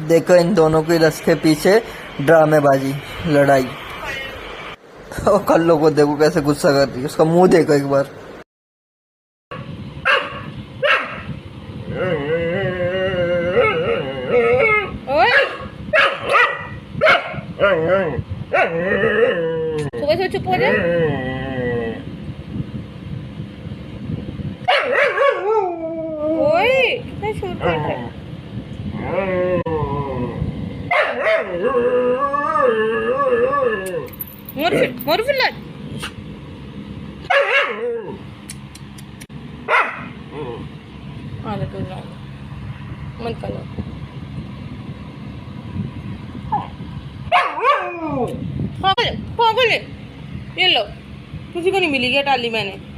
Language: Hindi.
देखो इन दोनों की रस के पीछे ड्रामेबाजी, लड़ाई। और कल्लो को देखो कैसे गुस्सा कर रही है, उसका मुंह देखो एक बार। सुबह से चुप हो जा। ओए कितना शोर कर रहा है। मोर फिर लग। तो मत करो। पागल पागल है। ये लो, किसी को नहीं मिली क्या टाली मैंने।